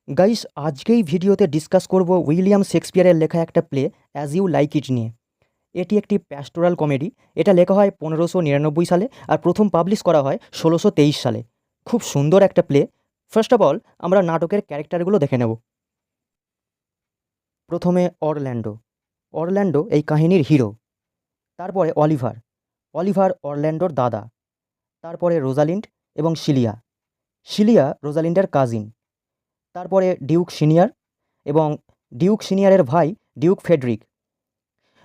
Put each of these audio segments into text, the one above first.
Guys, আজকেই ভিডিওতে discuss করব উইলিয়াম শেক্সপিয়ারের লেখা একটা play as you like it নিয়ে। এটি একটি প্যাস্টোরাল কমেডি। এটা লেখা হয় 1599 সালে আর প্রথম পাবলিশ করা হয় 1623 সালে। খুব সুন্দর একটা প্লে। ফার্স্ট অফ অল আমরা নাটকের ক্যারেক্টারগুলো দেখে নেব। প্রথমে অরল্যান্ডো। অরল্যান্ডো এই কাহিনীর হিরো। তারপরে অলিভার। অলিভার অরল্যান্ডোর দাদা। তারপরে রোজালিন্ড এবং সিলিয়া। সিলিয়া রোজালিন্ডের কাজিন। তারপরে ডিউক সিনিয়র এবং ডিউক সিনিয়রের ভাই ডিউক ফেডরিক।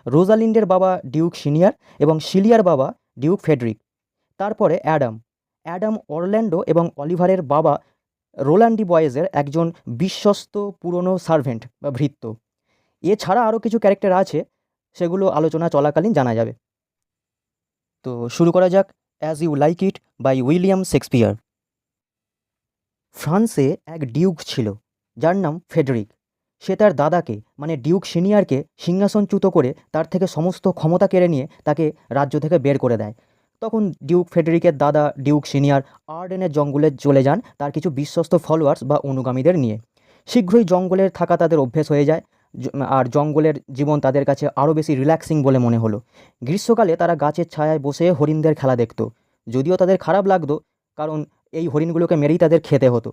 রোজালিন্ডের বাবা ডিউক সিনিয়র এবং সিলিয়ার বাবা ডিউক ফেডরিক। তারপরে অ্যাডাম। অ্যাডাম অরল্যান্ডো এবং অলিভারের বাবা রোল্যান্ডি বয়েজের একজন বিশ্বস্ত পুরনো সার্ভেন্ট বা ভৃত্য। এছাড়া আরও কিছু ক্যারেক্টার আছে, সেগুলো আলোচনা চলাকালীন জানা যাবে। তো শুরু করা যাক as you like it by William Shakespeare. ফ্রান্সে এক ডিউক ছিল যার নাম ফেডরিক। সে তার দাদাকে মানে ডিউক সিনিয়রকে সিংহাসনচ্যুত করে তার থেকে সমস্ত ক্ষমতা কেড়ে নিয়ে তাকে রাজ্য থেকে বের করে দেয়। তখন ডিউক ফেডরিকের দাদা ডিউক সিনিয়র আর্ডেনের জঙ্গলে চলে যান তার কিছু বিশ্বস্ত ফলোয়ার্স বা অনুগামীদের নিয়ে। শীঘ্রই জঙ্গলের থাকা তাদের অভ্যেস হয়ে যায়, আর জঙ্গলের জীবন তাদের কাছে আরও বেশি রিল্যাক্সিং বলে মনে হলো। গ্রীষ্মকালে তারা গাছের ছায়ায় বসে হরিণদের খেলা দেখত, যদিও তাদের খারাপ লাগতো, কারণ এই হরিণগুলোকে মেরেই তাদের খেতে হতো।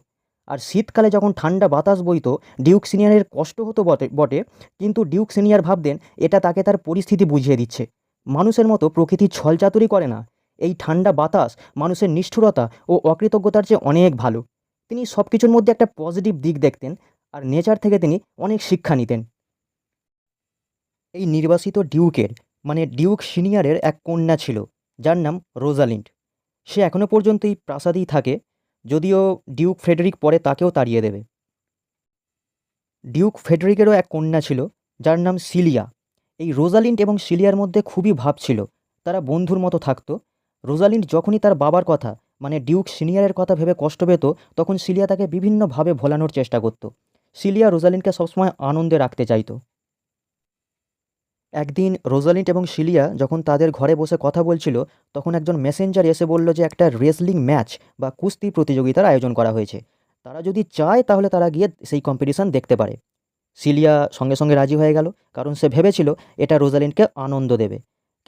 আর শীতকালে যখন ঠান্ডা বাতাস বইতো ডিউক সিনিয়রের কষ্ট হতো বটে বটে, কিন্তু ডিউক সিনিয়র ভাবতেন এটা তাকে তার পরিস্থিতি বুঝিয়ে দিচ্ছে। মানুষের মতো প্রকৃতি ছলচাতুরি করে না। এই ঠান্ডা বাতাস মানুষের নিষ্ঠুরতা ও অকৃতজ্ঞতার চেয়ে অনেক ভালো। তিনি সব কিছুর মধ্যে একটা পজিটিভ দিক দেখতেন, আর নেচার থেকে তিনি অনেক শিক্ষা নিতেন। এই নির্বাসিত ডিউকের মানে ডিউক সিনিয়রের এক কন্যা ছিল যার নাম রোজালিন্ড। সে এখনও পর্যন্ত এই প্রাসাদেই থাকে, যদিও ডিউক ফ্রেডরিক পরে তাকেও তাড়িয়ে দেবে। ডিউক ফেডরিকেরও এক কন্যা ছিল যার নাম সিলিয়া। এই রোজালিন্ড এবং সিলিয়ার মধ্যে খুবই ভাব ছিল, তারা বন্ধুর মতো থাকতো। রোজালিন্ড যখনই তার বাবার কথা মানে ডিউক সিনিয়রের কথা ভেবে কষ্ট পেত, তখন সিলিয়া তাকে বিভিন্নভাবে ভোলানোর চেষ্টা করত। সিলিয়া রোজালিন্ডকে সবসময় আনন্দে রাখতে চাইতো। একদিন রোজালিন্ড এবং সিলিয়া যখন তাদের ঘরে বসে কথা বলছিল, তখন একজন মেসেঞ্জার এসে বলল যে একটা রেসলিং ম্যাচ বা কুস্তি প্রতিযোগিতার আয়োজন করা হয়েছে। তারা যদি চায় তাহলে তারা গিয়ে সেই কম্পিটিশন দেখতে পারে। সিলিয়া সঙ্গে সঙ্গে রাজি হয়ে গেল, কারণ সে ভেবেছিল এটা রোজালিন্ডকে আনন্দ দেবে।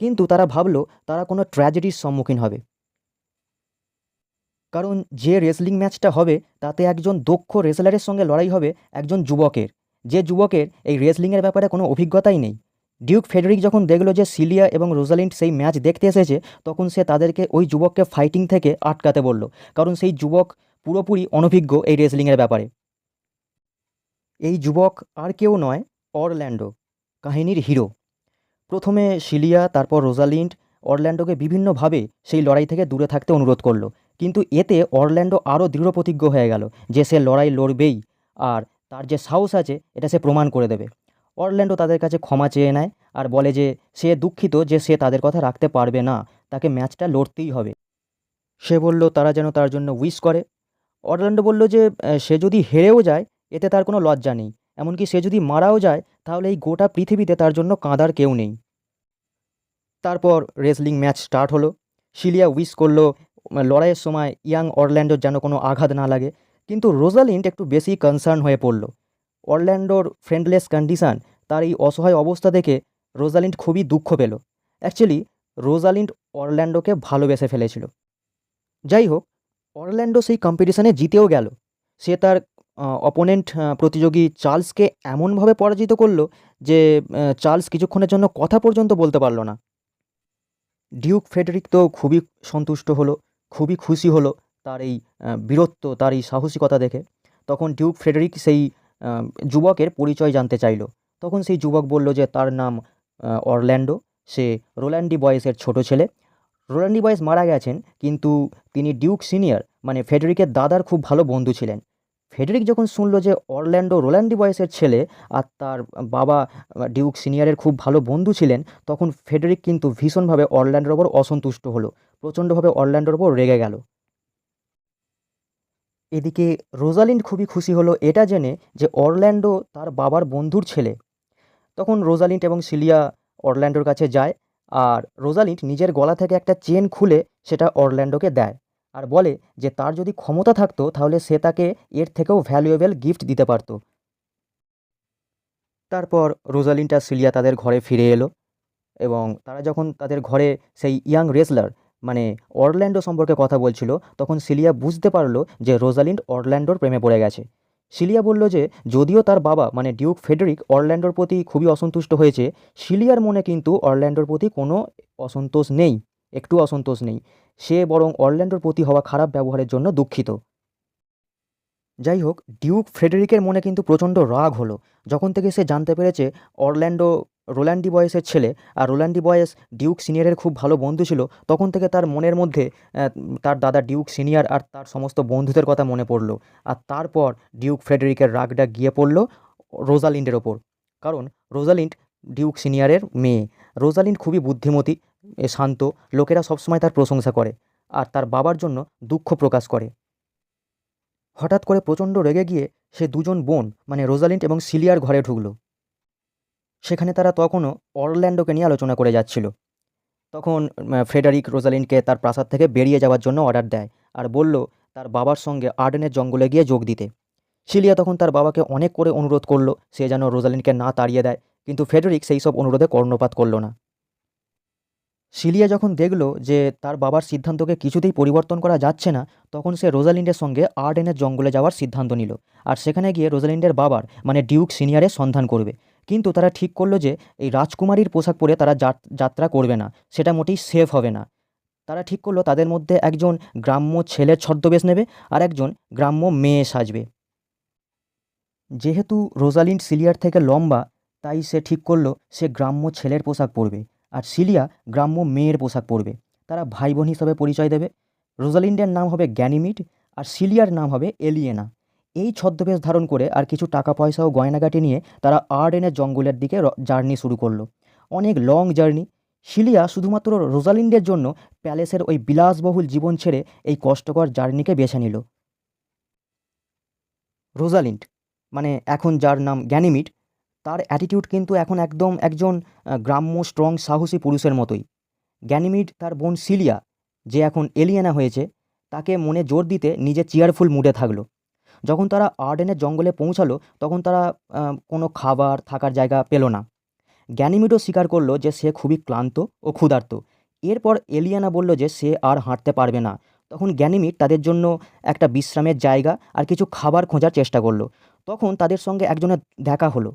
কিন্তু তারা ভাবলো তারা কোনো ট্র্যাজেডির সম্মুখীন হবে, কারণ যে রেসলিং ম্যাচটা হবে তাতে একজন দক্ষ রেসলারের সঙ্গে লড়াই হবে একজন যুবকের, যে যুবকের এই রেসলিংয়ের ব্যাপারে কোনো অভিজ্ঞতাই নেই। ডিউক ফেডরিক যখন দেখলো যে সিলিয়া এবং রোজালিন্ড সেই ম্যাচ দেখতে এসেছে, তখন সে তাদেরকে ওই যুবককে ফাইটিং থেকে আটকাতে বলল, কারণ সেই যুবক পুরোপুরি অনভিজ্ঞ এই রেসলিংয়ের ব্যাপারে। এই যুবক আর কেউ নয়, অরল্যান্ডো, কাহিনীর হিরো। প্রথমে সিলিয়া, তারপর রোজালিন্ড অরল্যান্ডোকে বিভিন্নভাবে সেই লড়াই থেকে দূরে থাকতে অনুরোধ করলো, কিন্তু এতে অরল্যান্ডো আরও দৃঢ়প্রতিজ্ঞ হয়ে গেল যে সে লড়াই লড়বেই, আর তার যে সাহস আছে এটা সে প্রমাণ করে দেবে। অরল্যান্ডো তাদের কাছে ক্ষমা চেয়ে নেয় আর বলে যে সে দুঃখিত যে সে তাদের কথা রাখতে পারবে না, তাকে ম্যাচটা লড়তেই হবে। সে বলল তারা যেন তার জন্য উইশ করে। অরল্যান্ডো বলল যে সে যদি হেরেও যায় এতে তার কোনো লজ্জা নেই, এমনকি সে যদি মারাও যায় তাহলে এই গোটা পৃথিবীতে তার জন্য কাঁদার কেউ নেই। তারপর রেসলিং ম্যাচ স্টার্ট হলো। সিলিয়া উইশ করলো লড়াইয়ের সময় ইয়াং অরল্যান্ডোর যেন কোনো আঘাত না লাগে, কিন্তু রোজালিন্ড একটু বেশি কনসার্ন হয়ে পড়ল। অরল্যান্ডোর ফ্রেন্ডলেস কন্ডিশান, তার এই অসহায় অবস্থা দেখে রোজালিন্ড খুবই দুঃখ পেল। অ্যাকচুয়ালি রোজালিন্ড অরল্যান্ডোকে ভালোবেসে ফেলেছিল। যাই হোক, অরল্যান্ডো সেই কম্পিটিশানে জিতেও গেল। সে তার অপোনেন্ট প্রতিযোগী চার্লসকে এমনভাবে পরাজিত করলো যে চার্লস কিছুক্ষণের জন্য কথা পর্যন্ত বলতে পারল না। ডিউক ফ্রেডরিক তো খুবই সন্তুষ্ট হলো, খুবই খুশি হলো তার এই বীরত্ব, তার এই সাহসিকতা দেখে। তখন ডিউক ফ্রেডরিক সেই যুবকের পরিচয় জানতে চাইল। তখন সেই যুবক বলল যে তার নাম অরল্যান্ডো, সে রোল্যান্ডি বয়েসের ছোট ছেলে। রোল্যান্ডি বয়েস মারা গেছেন, কিন্তু তিনি ডিউক সিনিয়র মানে ফেডরিকের দাদার খুব ভালো বন্ধু ছিলেন। ফেডরিক যখন শুনল যে অরল্যান্ডো রোল্যান্ডি বয়েসের ছেলে আর তার বাবা ডিউক সিনিয়রের খুব ভালো বন্ধু ছিলেন, তখন ফেডরিক কিন্তু ভীষণভাবে অরল্যান্ডোর ওপর অসন্তুষ্ট হলো, প্রচণ্ডভাবে অরল্যান্ডোর ওপর রেগে গেল। এদিকে রোজালিন্ড খুবই খুশি হলো এটা জেনে যে অরল্যান্ডো তার বাবার বন্ধুর ছেলে। তখন রোজালিন্ড এবং সিলিয়া অরল্যান্ডোর কাছে যায়, আর রোজালিন্ড নিজের গলা থেকে একটা চেন খুলে সেটা অরল্যান্ডোকে দেয়। আর বলে যে তার যদি ক্ষমতা থাকতো তাহলে সে তাকে এর থেকেও ভ্যালুয়েবল গিফট দিতে পারত। তারপর রোজালিন্ড আর সিলিয়া তাদের ঘরে ফিরে এলো এবং তারা যখন তাদের ঘরে সেই ইয়াং রেসলার মানে অরল্যান্ডো সম্পর্কে কথা বলছিল, তখন সিলিয়া বুঝতে পারলো যে রোজালিন্ড অরল্যান্ডোর প্রেমে পড়ে গেছে। সিলিয়া বলল যে যদিও তার বাবা মানে ডিউক ফেডেরিক অরল্যান্ডোর প্রতি খুবই অসন্তুষ্ট হয়েছে, সিলিয়ার মনে কিন্তু অরল্যান্ডোর প্রতি কোনো অসন্তোষ নেই, একটু অসন্তোষ নেই। সে বরং অরল্যান্ডোর প্রতি হওয়া খারাপ ব্যবহারের জন্য দুঃখিত। যাই হোক, ডিউক ফ্রেডেরিকের মনে কিন্তু প্রচণ্ড রাগ হলো যখন থেকে সে জানতে পেরেছে অরল্যান্ডো রোল্যান্ড ডি বয়েসের ছেলে, আর রোল্যান্ড ডি বয়েস ডিউক সিনিয়রের খুব ভালো বন্ধু ছিল। তখন থেকে তার মনের মধ্যে তার দাদা ডিউক সিনিয়র আর তার সমস্ত বন্ধুদের কথা মনে পড়লো। আর তারপর ডিউক ফ্রেডেরিকের রাগটা গিয়ে পড়ল রোজালিন্ডের ওপর, কারণ রোজালিন্ড ডিউক সিনিয়রের মেয়ে। রোজালিন্ড খুবই বুদ্ধিমতী, শান্ত, লোকেরা সবসময় তার প্রশংসা করে আর তার বাবার জন্য দুঃখ প্রকাশ করে। হঠাৎ করে প্রচণ্ড রেগে গিয়ে সে দুজন বোন মানে রোজালিন্ড এবং সিলিয়ার ঘরে ঢুকলো। সেখানে তারা তখনও অরল্যান্ডোকে নিয়ে আলোচনা করে যাচ্ছিল। তখন ফ্রেডারিক রোজালিন্ডকে তার প্রাসাদ থেকে বেরিয়ে যাওয়ার জন্য অর্ডার দেয় আর বলল তার বাবার সঙ্গে আর্ডেনের জঙ্গলে গিয়ে যোগ দিতে। সিলিয়া তখন তার বাবাকে অনেক করে অনুরোধ করলো সে যেন রোজালিন্ডকে না তাড়িয়ে দেয়, কিন্তু ফ্রেডারিক সেই সব অনুরোধে কর্ণপাত করল না। সিলিয়া যখন দেখল যে তার বাবার সিদ্ধান্তকে কিছুতেই পরিবর্তন করা যাচ্ছে না, তখন সে রোজালিন্ডের সঙ্গে আর্ডেনের জঙ্গলে যাওয়ার সিদ্ধান্ত নিল আর সেখানে গিয়ে রোজালিন্ডের বাবার মানে ডিউক সিনিয়রের সন্ধান করবে। কিন্তু তারা ঠিক করলো যে এই রাজকুমারীর পোশাক পরে তারা যাত্রা করবে না, সেটা মোটেই সেফ হবে না। তারা ঠিক করলো তাদের মধ্যে একজন গ্রাম্য ছেলের ছদ্মবেশ নেবে আর একজন গ্রাম্য মেয়ে সাজবে। যেহেতু রোজালিন্ড সিলিয়ার থেকে লম্বা, তাই সে ঠিক করলো সে গ্রাম্য ছেলের পোশাক পরবে আর সিলিয়া গ্রাম্য মেয়ের পোশাক পরবে। তারা ভাই বোন হিসাবে পরিচয় দেবে। রোজালিন্ডের নাম হবে গ্যানিমিড আর সিলিয়ার নাম হবে এলিয়েনা। এই ছদ্মবেশ ধারণ করে আর কিছু টাকা পয়সা ও গয়নাগাটি নিয়ে তারা আর্ডেনের জঙ্গলের দিকে জার্নি শুরু করলো। অনেক লং জার্নি। সিলিয়া শুধুমাত্র রোজালিন্ডের জন্য প্যালেসের ওই বিলাসবহুল জীবন ছেড়ে এই কষ্টকর জার্নিকে বেছে নিল। রোজালিন্ড মানে এখন যার নাম গ্যানিমিড, তার অ্যাটিটিউড কিন্তু এখন একদম একজন গ্রাম্য স্ট্রং সাহসী পুরুষের মতোই। গ্যানিমিড তার বোন সিলিয়া, যে এখন এলিয়েনা হয়েছে, তাকে মনে জোর দিতে নিজে চিয়ারফুল মুডে থাকলো। যখন তারা আর্ডেনের জঙ্গলে পৌঁছালো তখন তারা কোনো খাবার থাকার জায়গা পেল না। গ্যানিমিডও স্বীকার করলো যে সে খুবই ক্লান্ত ও ক্ষুধার্ত। এরপর এলিয়ানা বলল যে সে আর হাঁটতে পারবে না। তখন গ্যানিমিড তাদের জন্য একটা বিশ্রামের জায়গা আর কিছু খাবার খোঁজার চেষ্টা করলো। তখন তাদের সঙ্গে একজনের দেখা হলো।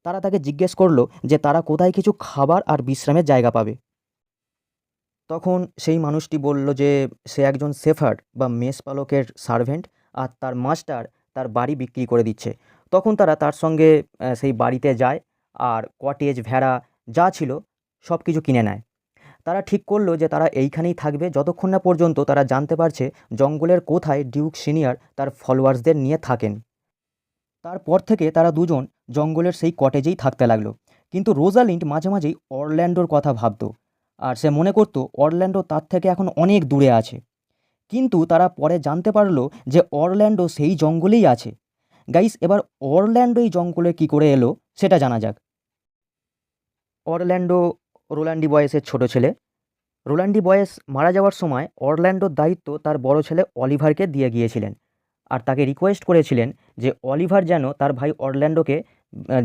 তারা তাকে জিজ্ঞেস করলো যে তারা কোথায় কিছু খাবার আর বিশ্রামের জায়গা পাবে। তখন সেই মানুষটি বলল যে সে একজন শেফার্ড বা মেষ পালকের সার্ভেন্ট আর তার মাস্টার তার বাড়ি বিক্রি করে দিচ্ছে। তখন তারা তার সঙ্গে সেই বাড়িতে যায় আর কটেজ, ভেড়া যা ছিল সব কিছু কিনে নেয়। তারা ঠিক করলো যে তারা এইখানেই থাকবে যতক্ষণ না পর্যন্ত তারা জানতে পারছে জঙ্গলের কোথায় ডিউক সিনিয়র তার ফলোয়ার্সদের নিয়ে থাকেন। তারপর থেকে তারা দুজন জঙ্গলের সেই কটেজেই থাকতে লাগলো। কিন্তু রোজালিন্ড মাঝে মাঝেই অরল্যান্ডোর কথা ভাবতো আর সে মনে করতো অরল্যান্ডো তার থেকে এখন অনেক দূরে আছে। কিন্তু তারা পরে জানতে পারলো যে অরল্যান্ডো সেই জঙ্গলেই আছে। গাইস, এবার অরল্যান্ডো এই জঙ্গলে কী করে এলো সেটা জানা যাক। অরল্যান্ডো রোল্যান্ড ডি বয়েসের ছোট ছেলে। রোল্যান্ড ডি বয়েস মারা যাওয়ার সময় অরল্যান্ডোর দায়িত্ব তার বড় ছেলে অলিভারকে দিয়ে গিয়েছিলেন আর তাকে রিকোয়েস্ট করেছিলেন যে অলিভার যেন তার ভাই অরল্যান্ডোকে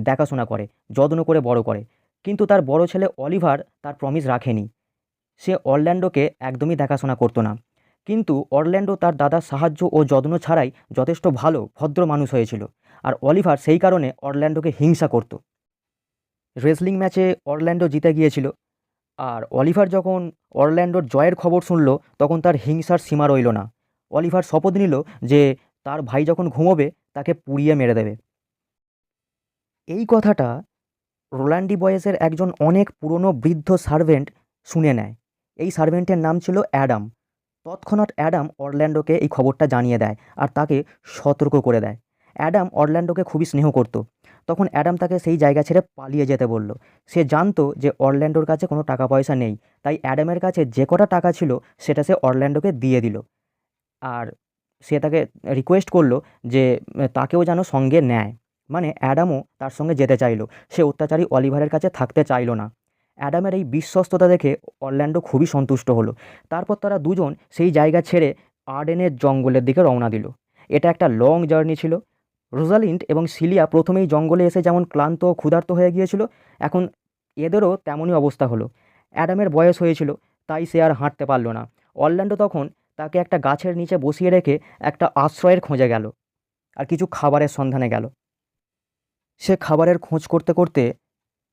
দেখাশোনা করে, যত্ন করে বড় করে। কিন্তু তার বড় ছেলে অলিভার তার প্রমিস রাখেনি। সে অরল্যান্ডোকে একদমই দেখাশোনা করতো না। কিন্তু অরল্যান্ডো তার দাদার সাহায্য ও যত্ন ছাড়াই যথেষ্ট ভালো ভদ্র মানুষ হয়েছিল আর অলিভার সেই কারণে অরল্যান্ডোকে হিংসা করত। রেসলিং ম্যাচে অরল্যান্ডো জিতে গিয়েছিল আর অলিভার যখন অরল্যান্ডোর জয়ের খবর শুনল তখন তার হিংসার সীমা রইল না। অলিভার শপথ নিল যে তার ভাই যখন ঘুমোবে তাকে পুড়িয়ে মেরে দেবে। এই কথাটা রোল্যান্ড ডি বয়েসের একজন অনেক পুরনো বৃদ্ধ সার্ভেন্ট শুনে নেয়। এই সার্ভেন্টের নাম ছিল অ্যাডাম। তৎক্ষণাৎ অ্যাডাম অরল্যান্ডোকে এই খবরটা জানিয়ে দেয় আর তাকে সতর্ক করে দেয়। অ্যাডাম অরল্যান্ডোকে খুবই স্নেহ করত। তখন অ্যাডাম তাকে সেই জায়গা ছেড়ে পালিয়ে যেতে বলল। সে জানতো যে অরল্যান্ডোর কাছে কোনো টাকা পয়সা নেই, তাই অ্যাডামের কাছে যে কটা টাকা ছিল সেটা সে অরল্যান্ডোকে দিয়ে দিল আর সে তাকে রিকোয়েস্ট করলো যে তাকেও যেন সঙ্গে নেয়। মানে অ্যাডামও তার সঙ্গে যেতে চাইলো, সে অত্যাচারী অলিভারের কাছে থাকতে চাইলো না। অ্যাডামের এই বিশ্বস্ততা দেখে অরল্যান্ডো খুবই সন্তুষ্ট হলো। তারপর তারা দুজন সেই জায়গা ছেড়ে আর্ডেনের জঙ্গলের দিকে রওনা দিল। এটা একটা লং জার্নি ছিল। রোজালিন্ড এবং সিলিয়া প্রথমেই জঙ্গলে এসে যেমন ক্লান্ত ও ক্ষুধার্ত হয়ে গিয়েছিল, এখন এদেরও তেমনই অবস্থা হলো। অ্যাডামের বয়স হয়েছিল, তাই সে আর হাঁটতে পারল না। অরল্যান্ডো তখন তাকে একটা গাছের নিচে বসিয়ে রেখে একটা আশ্রয়ের খোঁজে গেল আর কিছু খাবারের সন্ধানে গেল। সে খাবারের খোঁজ করতে করতে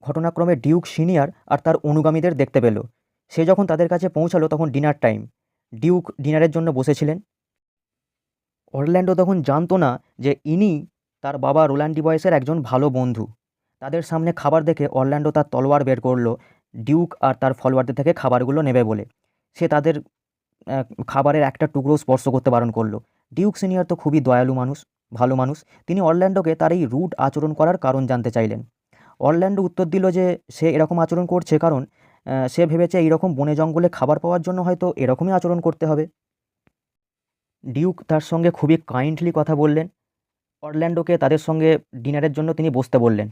ঘটনাক্রমে ডিউক সিনিয়র আর তার অনুগামীদের দেখতে পেল। সে যখন তাদের কাছে পৌঁছালো তখন ডিনার টাইম। ডিউক ডিনারের জন্য বসেছিলেন। অরল্যান্ডো তখন জানতো না যে ইনি তার বাবা রোল্যান্ড ডিবয়েসের একজন ভালো বন্ধু। তাদের সামনে খাবার দেখে অরল্যান্ডো তার তলোয়ার বের করলো ডিউক আর তার ফলোয়ারদের থেকে খাবারগুলো নেবে বলে। সে তাদের খাবারের একটা টুকরো স্পর্শ করতে বারণ করলো। ডিউক সিনিয়র তো খুবই দয়ালু মানুষ, ভালো মানুষ। তিনি অরল্যান্ডোকে তার এই রুড আচরণ করার কারণ জানতে চাইলেন। অরল্যান্ডো উত্তর দিল যে সে এরকম আচরণ করছে কারণ সে ভেবেছে এইরকম বনে জঙ্গলে খাবার পাওয়ার জন্য হয়তো এরকমই আচরণ করতে হবে। ডিউক তার সঙ্গে খুবই কাইন্ডলি কথা বললেন। অরল্যান্ডোকে তাদের সঙ্গে ডিনারের জন্য তিনি বসতে বললেন।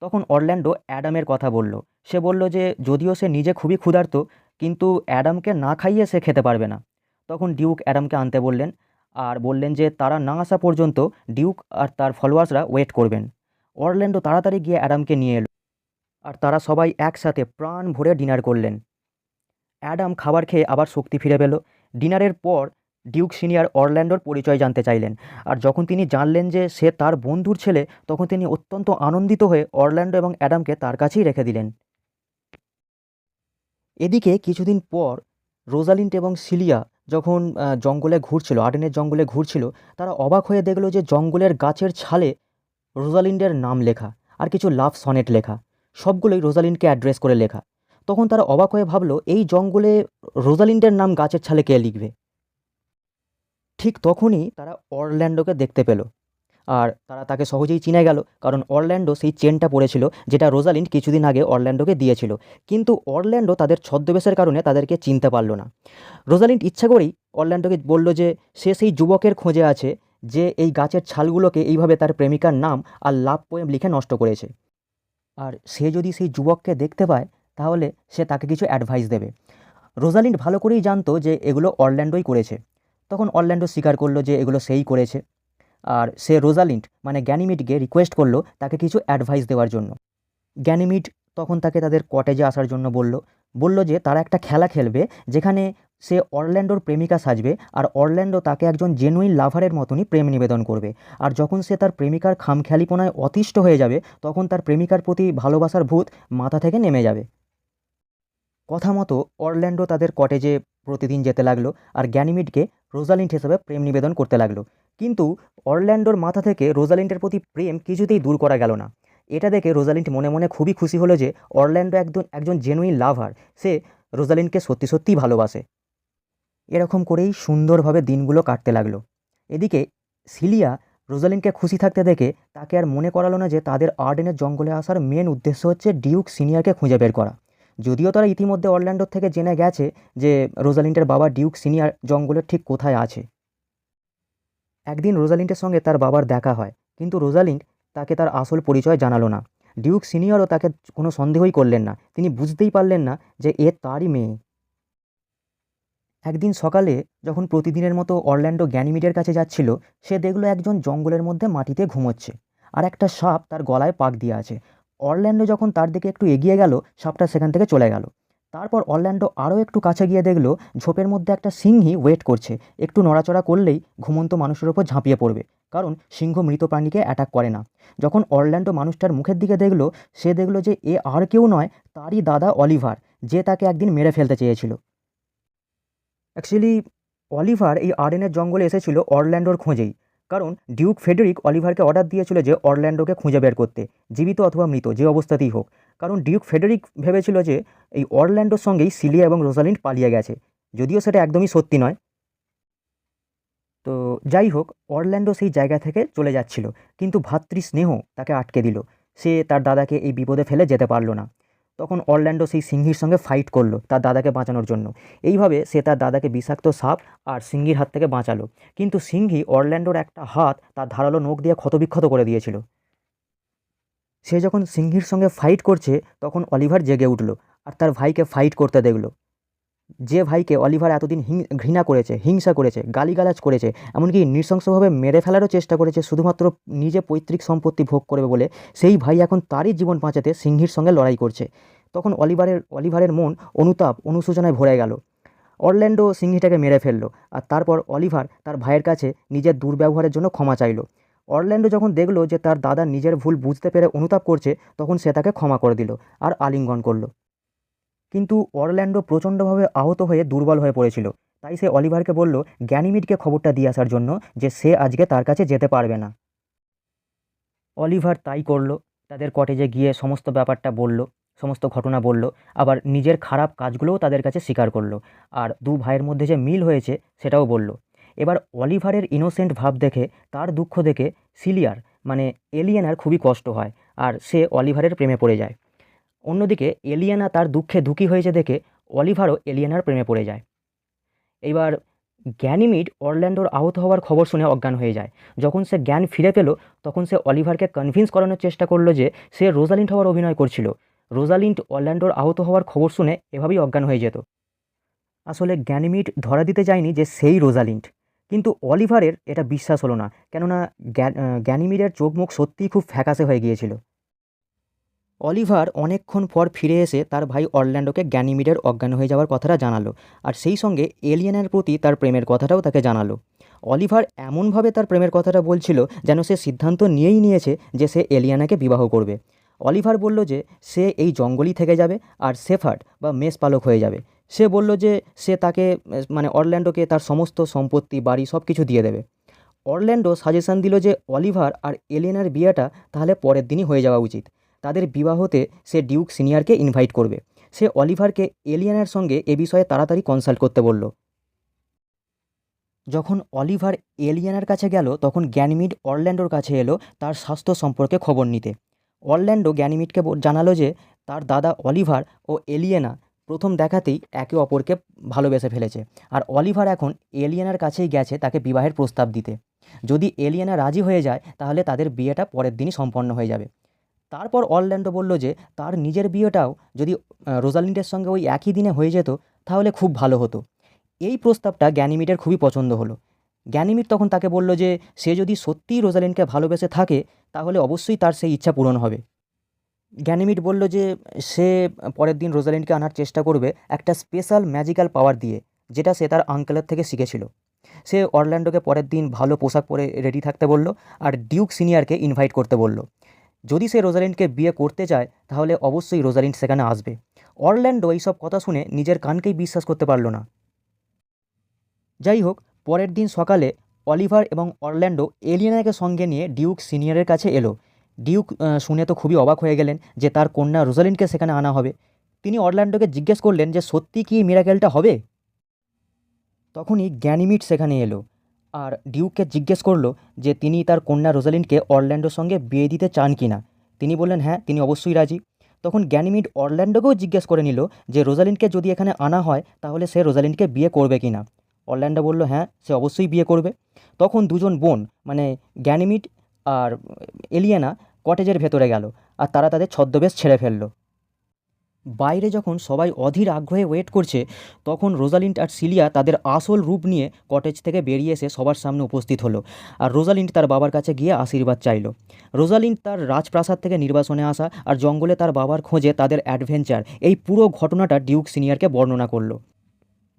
তখন অরল্যান্ডো অ্যাডামের কথা বলল। সে বলল যে যদিও সে নিজে খুবই ক্ষুধার্ত, কিন্তু অ্যাডামকে না খাইয়ে সে খেতে পারবে না। তখন ডিউক অ্যাডামকে আনতে বললেন আর বললেন যে তারা না আসা পর্যন্ত ডিউক আর তার ফলোয়ার্সরা ওয়েট করবেন। অরল্যান্ডো তাড়াতাড়ি গিয়ে অ্যাডামকে নিয়ে এলো আর তারা সবাই একসাথে প্রাণ ভরে ডিনার করলেন। অ্যাডাম খাবার খেয়ে আবার শক্তি ফিরে পেল। ডিনারের পর ডিউক সিনিয়র অরল্যান্ডোর পরিচয় জানতে চাইলেন, আর যখন তিনি জানলেন যে সে তার বন্ধুর ছেলে, তখন তিনি অত্যন্ত আনন্দিত হয়ে অরল্যান্ডো এবং অ্যাডামকে তার কাছেই রেখে দিলেন। এদিকে কিছুদিন পর রোজালিন্ড এবং সিলিয়া যখন জঙ্গলে ঘুরছিল, আর্ডেনের জঙ্গলে ঘুরছিল, তারা অবাক হয়ে দেখলো যে জঙ্গলের গাছের ছালে রোজালিন্ডের নাম লেখা আর কিছু লাভ সনেট লেখা, সবগুলোই রোজালিন্ডকে অ্যাড্রেস করে লেখা। তখন তারা অবাক হয়ে ভাবলো এই জঙ্গলে রোজালিন্ডের নাম গাছের ছালে কে লিখবে। ঠিক তখনই তারা অরল্যান্ডোকে দেখতে পেল আর তারা তাকে সহজেই চিনে গেল, কারণ অরল্যান্ডো সেই চেনটা পরেছিল যেটা রোজালিন্ড কিছুদিন আগে অরল্যান্ডোকে দিয়েছিল। কিন্তু অরল্যান্ডো তাদের ছদ্মবেশের কারণে তাদেরকে চিনতে পারল না। রোজালিন্ড ইচ্ছা করেই অরল্যান্ডোকে বলল যে সে সেই যুবকের খোঁজে আছে যে এই গাছের ছালগুলোকে এইভাবে তার প্রেমিকার নাম আর লাভ পোয়েম লিখে নষ্ট করেছে, আর সে যদি সেই যুবককে দেখতে পায় তাহলে সে তাকে কিছু অ্যাডভাইস দেবে। রোজালিন্ড ভালো করেই জানতো যে এগুলো অরল্যান্ডোই করেছে। তখন অরল্যান্ডো স্বীকার করলো যে এগুলো সেই করেছে, আর সে রোজালিন্ড মানে গ্যানিমিডকে রিকোয়েস্ট করলো তাকে কিছু অ্যাডভাইস দেওয়ার জন্য। গ্যানিমিড তখন তাকে তাদের কটেজে আসার জন্য বলল যে তারা একটা খেলা খেলবে যেখানে সে অরল্যান্ডোর প্রেমিকা সাজবে আর অরল্যান্ডো তাকে একজন জেনুইন লাভারের মতনই প্রেম নিবেদন করবে। আর যখন সে তার প্রেমিকার খামখেয়ালিপনায় অতিষ্ঠ হয়ে যাবে তখন তার প্রেমিকার প্রতি ভালোবাসার ভূত মাথা থেকে নেমে যাবে। কথা মতো অরল্যান্ডো তাদের কটেজে প্রতিদিন যেতে লাগলো আর গ্যানিমিডকে রোজালিন্ড হিসেবে প্রেম নিবেদন করতে লাগলো। কিন্তু অরল্যান্ডোর মাথা থেকে রোজালিন্ডের প্রতি প্রেম কিছুতেই দূর করা গেল না। এটা দেখে রোজালিন্ড মনে মনে খুবই খুশি হলো যে অরল্যান্ডো একজন জেনুইন লাভার, সে রোজালিন্ডকে সত্যি সত্যিই ভালোবাসে। এরকম করেই সুন্দরভাবে দিনগুলো কাটতে লাগলো। এদিকে সিলিয়া রোজালিন্ডকে খুশি থাকতে দেখে তাকে আর মনে করালো না যে তাদের আর্ডেনের জঙ্গলে আসার মেন উদ্দেশ্য হচ্ছে ডিউক সিনিয়রকে খুঁজে বের করা। যদিও তারা ইতিমধ্যে অরল্যান্ডোর থেকে জেনে গেছে যে রোজালিন্ডের বাবা ডিউক সিনিয়র জঙ্গলের ঠিক কোথায় আছে। একদিন রোজালিন্ডের সঙ্গে তার বাবার দেখা হয়, কিন্তু রোজালিন্ড তাকে তার আসল পরিচয় জানালো না। ডিউক সিনিয়রও তাকে কোনো সন্দেহই করলেন না, তিনি বুঝতেই পারলেন না যে এ তারই মেয়ে। একদিন সকালে যখন প্রতিদিনের মতো অরল্যান্ডো গ্যানিমিডের কাছে যাচ্ছিল, সে দেখলো একজন জঙ্গলের মধ্যে মাটিতে ঘুমোচ্ছে আর একটা সাপ তার গলায় পাক দিয়ে আছে। অরল্যান্ডো যখন তার দিকে একটু এগিয়ে গেল, সাপটা সেখান থেকে চলে গেল। তারপর অরল্যান্ডো আরও একটু কাছে গিয়ে দেখলো ঝোপের মধ্যে একটা সিংহী ওয়েট করছে, একটু নড়াচড়া করলেই ঘুমন্ত মানুষের ওপর ঝাঁপিয়ে পড়বে, কারণ সিংহ মৃত প্রাণীকে অ্যাটাক করে না। যখন অরল্যান্ডো মানুষটার মুখের দিকে দেখলো, সে দেখলো যে এ আর কেউ নয়, তারই দাদা অলিভার, যে তাকে একদিন মেরে ফেলতে চেয়েছিল। অ্যাকচুয়ালি অলিভার এই আর্ডেনের জঙ্গলে এসেছিল অরল্যান্ডোর খোঁজেই, কারণ ডিউক ফেডেরিক অলিভারকে অর্ডার দিয়েছিল যে অরল্যান্ডোকে খুঁজে বের করতে, জীবিত অথবা মৃত যে অবস্থাতেই হোক। কারণ ডিউক ফেডেরিক ভেবেছিল যে এই অরল্যান্ডোর সঙ্গেই সিলিয়া এবং রোজালিন্ড পালিয়ে গেছে, যদিও সেটা একদমই সত্যি নয়। তো যাই হোক, অরল্যান্ডো সেই জায়গা থেকে চলে যাচ্ছিল, কিন্তু ভ্রাতৃস্নেহ তাকে আটকে দিল। সে তার দাদাকে এই বিপদে ফেলে যেতে পারল না। তখন অরল্যান্ডো সেই সিংহীর সঙ্গে ফাইট করলো তার দাদাকে বাঁচানোর জন্য। এইভাবে সে তার দাদাকে বিষাক্ত সাপ আর সিংহীর হাত থেকে বাঁচালো। কিন্তু সিংহী অরল্যান্ডোর একটা হাত তার ধারালো নখ দিয়ে ক্ষতবিক্ষত করে দিয়েছিল। সে যখন সিংহীর সঙ্গে ফাইট করছে তখন অলিভার জেগে উঠল আর তার ভাইকে ফাইট করতে দেখলো। যে ভাইকে অলিভার এতদিন ঘৃণা করেছে, হিংসা করেছে, গালিগালাজ করেছে, এমনকি নৃশংসভাবে মেরে ফেলারও চেষ্টা করেছে শুধুমাত্র নিজে পৈতৃক সম্পত্তি ভোগ করবে বলে, সেই ভাই এখন তারই জীবন বাঁচাতে সিংহীর সঙ্গে লড়াই করছে। তখন অলিভারের মন অনুতাপ অনুশোচনায় ভরে গেল। অরল্যান্ডো সিংহীটাকে মেরে ফেললো, আর তারপর অলিভার তার ভাইয়ের কাছে নিজের দুর্ব্যবহারের জন্য ক্ষমা চাইল। অরল্যান্ডো যখন দেখলো যে তার দাদা নিজের ভুল বুঝতে পেরে অনুতাপ করছে, তখন সে তাকে ক্ষমা করে দিল আর আলিঙ্গন করলো। কিন্তু অরল্যান্ডো প্রচণ্ডভাবে আহত হয়ে দুর্বল হয়ে পড়েছিল। তাই সে অলিভারকে বলল গ্যানিমিডকে খবরটা দিয়ে আসার জন্য, যে সে আজকে তার কাছে যেতে পারবে না। অলিভার তাই করল। তাদের কটেজে গিয়ে সমস্ত ব্যাপারটা বলল, সমস্ত ঘটনা বলল, আবার নিজের খারাপ কাজগুলোও তাদের কাছে স্বীকার করলো, আর দু ভাইয়ের মধ্যে যে মিল হয়েছে সেটাও বলল। এবার অলিভারের ইনোসেন্ট ভাব দেখে, তার দুঃখ দেখে সিলিয়ার মানে এলিয়েনার খুবই কষ্ট হয়, আর সে অলিভারের প্রেমে পড়ে যায়। অন্যদিকে এলিয়েনা তার দুঃখে দুঃখী হয়েছে দেখে অলিভারও এলিয়েনার প্রেমে পড়ে যায়। এইবার গ্যানিমিড অরল্যান্ডোর আহত হওয়ার খবর শুনে অজ্ঞান হয়ে যায়। যখন সে জ্ঞান ফিরে পেল, তখন সে অলিভারকে কনভিন্স করানোর চেষ্টা করলো যে সে রোজালিন্ড হওয়ার অভিনয় করছিল। রোজালিন্ড অরল্যান্ডোর আহত হওয়ার খবর শুনে এভাবেই অজ্ঞান হয়ে যেত। আসলে গ্যানিমিড ধরা দিতে যায়নি যে সেই রোজালিন্ড, কিন্তু অলিভারের এটা বিশ্বাস হলো না, কেননা গ্যানিমিডের চোখ মুখ সত্যিই খুব ফ্যাকাশে হয়ে গিয়েছিল। অলিভার অনেকক্ষণ পর ফিরে এসে তার ভাই অরল্যান্ডোকে গ্যানিমিডের অজ্ঞান হয়ে যাওয়ার কথাটা জানালো, আর সেই সঙ্গে এলিয়েনের প্রতি তার প্রেমের কথাটাও তাকে জানালো। অলিভার এমনভাবে তার প্রেমের কথাটা বলছিল যেন সে সিদ্ধান্ত নিয়েই নিয়েছে যে সে এলিয়ানাকে বিবাহ করবে। অলিভার বলল যে সে এই জঙ্গলই থেকে যাবে আর শেফার্ড বা মেষ পালক হয়ে যাবে। সে বলল যে সে তাকে মানে অরল্যান্ডোকে তার সমস্ত সম্পত্তি বাড়ি সব কিছু দিয়ে দেবে। অরল্যান্ডো সাজেশন দিল যে অলিভার আর এলিয়েনার বিয়েটা তাহলে পরের দিনই হয়ে যাওয়া উচিত। তাদের বিবাহতে সে ডিউক সিনিয়রকে ইনভাইট করবে। সে অলিভারকে এলিয়েনার সঙ্গে এ বিষয়ে তাড়াতাড়ি কনসাল্ট করতে বলল। যখন অলিভার এলিয়েনার কাছে গেল, তখন গ্যানিমিড অরল্যান্ডোর কাছে এলো তার স্বাস্থ্য সম্পর্কে খবর নিতে। অরল্যান্ডো গ্যানিমিডকে জানালো যে তার দাদা অলিভার ও এলিয়েনা প্রথম দেখাতেই একে অপরকে ভালোবেসে ফেলেছে, আর অলিভার এখন এলিয়েনার কাছেই গেছে তাকে বিবাহের প্রস্তাব দিতে। যদি এলিয়েনা রাজি হয়ে যায় তাহলে তাদের বিয়েটা পরের দিনই সম্পন্ন হয়ে যাবে। তারপর অরল্যান্ডো বলল যে তার নিজের বিয়েটাও যদি রোজালিন্ডের সঙ্গে ওই একই দিনে হয়ে যেত তাহলে খুব ভালো হতো। এই প্রস্তাবটা গ্যানিমিডের খুবই পছন্দ হলো। গ্যানিমিড তখন তাকে বলল যে সে যদি সত্যিই রোজালিন্ডকে ভালোবেসে থাকে তাহলে অবশ্যই তার সেই ইচ্ছা পূরণ হবে। গ্যানিমিড বলল যে সে পরের দিন রোজালিন্ডকে আনার চেষ্টা করবে একটা স্পেশাল ম্যাজিক্যাল পাওয়ার দিয়ে, যেটা সে তার আঙ্কেলের থেকে শিখেছিল। সে অরল্যান্ডোকে পরের দিন ভালো পোশাক পরে রেডি থাকতে বলল, আর ডিউক সিনিয়রকে ইনভাইট করতে বলল। যদি সে রোজালিন্ডকে বিয়ে করতে চায় তাহলে অবশ্যই রোজালিন্ড সেখানে আসবে। অরল্যান্ডো এইসব কথা শুনে নিজের কানকেই বিশ্বাস করতে পারল না। যাই হোক, পরের দিন সকালে অলিভার এবং অরল্যান্ডো এলিয়েনাকে সঙ্গে নিয়ে ডিউক সিনিয়রের কাছে এলো। ডিউক শুনে তো খুবই অবাক হয়ে গেলেন যে তার কন্যা রোজালিন্ডকে সেখানে আনা হবে। তিনি অরল্যান্ডোকে জিজ্ঞেস করলেন যে সত্যি কি মিরাকেলটা হবে। তখনই গ্যানিমিড সেখানে এলো, আর ডিউককে জিজ্ঞেস করলো যে তিনি তার কন্যা রোজালিন্ডকে অরল্যান্ডোর সঙ্গে বিয়ে দিতে চান কি না। তিনি বললেন হ্যাঁ, তিনি অবশ্যই রাজি। তখন গ্যানিমিড অরল্যান্ডোকেও জিজ্ঞেস করে নিল যে রোজালিন্ডকে যদি এখানে আনা হয় তাহলে সে রোজালিন্ডকে বিয়ে করবে কি না। অরল্যান্ডো বলল হ্যাঁ, সে অবশ্যই বিয়ে করবে। তখন দুজন বোন মানে গ্যানিমিড আর এলিয়েনা কটেজের ভেতরে গেল, আর তারা তাদের ছদ্মবেশ ছেড়ে ফেললো। বাইরে যখন সবাই অধীর আগ্রহে ওয়েট করছে, তখন রোজালিন্ড আর সিলিয়া তাদের আসল রূপ নিয়ে কটেজ থেকে বেরিয়ে এসে সবার সামনে উপস্থিত হলো, আর রোজালিন্ড তার বাবার কাছে গিয়ে আশীর্বাদ চাইল। রোজালিন্ড তার রাজপ্রাসাদ থেকে নির্বাসনে আসা আর জঙ্গলে তার বাবার খোঁজে তাদের অ্যাডভেঞ্চার, এই পুরো ঘটনাটা ডিউক সিনিয়রকে বর্ণনা করলো।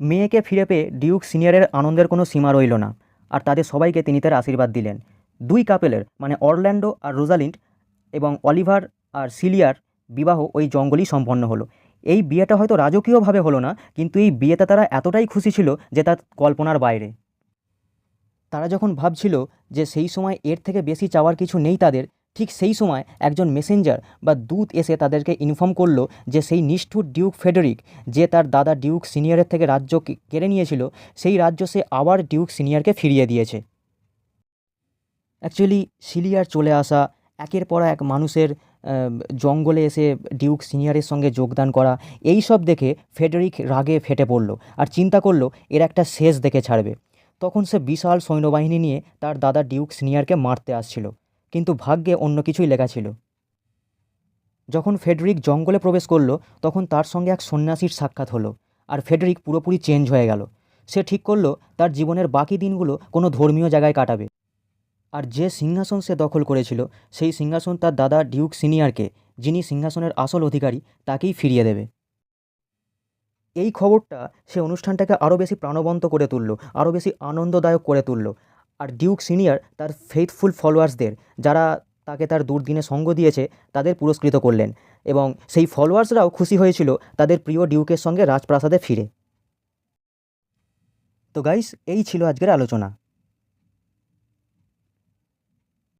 মেয়েকে ফিরে পেয়ে ডিউক সিনিয়রের আনন্দের কোনো সীমা রইল না, আর তাদের সবাইকে তিনি তার আশীর্বাদ দিলেন। দুই কাপেলের মানে অরল্যান্ডো আর রোজালিন্ড এবং অলিভার আর সিলিয়ার বিবাহ ওই জঙ্গলেই সম্পন্ন হলো। এই বিয়েটা হয়তো রাজকীয়ভাবে হলো না, কিন্তু এই বিয়েতে তারা এতটাই খুশি ছিল যে তা কল্পনার বাইরে। তারা যখন ভাবছিল যে সেই সময় এর থেকে বেশি চাওয়ার কিছু নেই তাদের, ঠিক সেই সময় একজন মেসেঞ্জার বা দূত এসে তাদেরকে ইনফর্ম করলো যে সেই নিষ্ঠুর ডিউক ফেডেরিক, যে তার দাদা ডিউক সিনিয়রের থেকে রাজ্য কেড়ে নিয়েছিল, সেই রাজ্য সে আবার ডিউক সিনিয়রকে ফিরিয়ে দিয়েছে। অ্যাকচুয়ালি সিলিয়ার চলে আসা, একের পর এক মানুষের জঙ্গলে এসে ডিউক সিনিয়রের সঙ্গে যোগদান করা, এই সব দেখে ফেডেরিক রাগে ফেটে পড়ল আর চিন্তা করলো এর একটা শেষ দেখে ছাড়বে। তখন সে বিশাল সৈন্যবাহিনী নিয়ে তার দাদা ডিউক সিনিয়রকে মারতে আসছিল, কিন্তু ভাগ্যে অন্য কিছুই লেখা ছিল। যখন ফেডরিক জঙ্গলে প্রবেশ করলো তখন তার সঙ্গে এক সন্ন্যাসীর সাক্ষাৎ হলো, আর ফেডরিক পুরোপুরি চেঞ্জ হয়ে গেল। সে ঠিক করলো তার জীবনের বাকি দিনগুলো কোনো ধর্মীয় জায়গায় কাটাবে। আর যে সিংহাসন সে দখল করেছিল সেই সিংহাসন তার দাদা ডিউক সিনিয়রকে, যিনি সিংহাসনের আসল অধিকারী, তাকেই ফিরিয়ে দেবে। এই খবরটা সে অনুষ্ঠানটাকে আরও বেশি প্রাণবন্ত করে তুলল, আরও বেশি আনন্দদায়ক করে তুলল। আর ডিউক সিনিয়র তার ফেথফুল ফলোয়ার্সদের, যারা তাকে তার দুর্দিনে সঙ্গ দিয়েছে, তাদের পুরস্কৃত করলেন এবং সেই ফলোয়ার্সরাও খুশি হয়েছিল তাদের প্রিয় ডিউকের সঙ্গে রাজপ্রাসাদে ফিরে। তো গাইস, এই ছিল আজকের আলোচনা।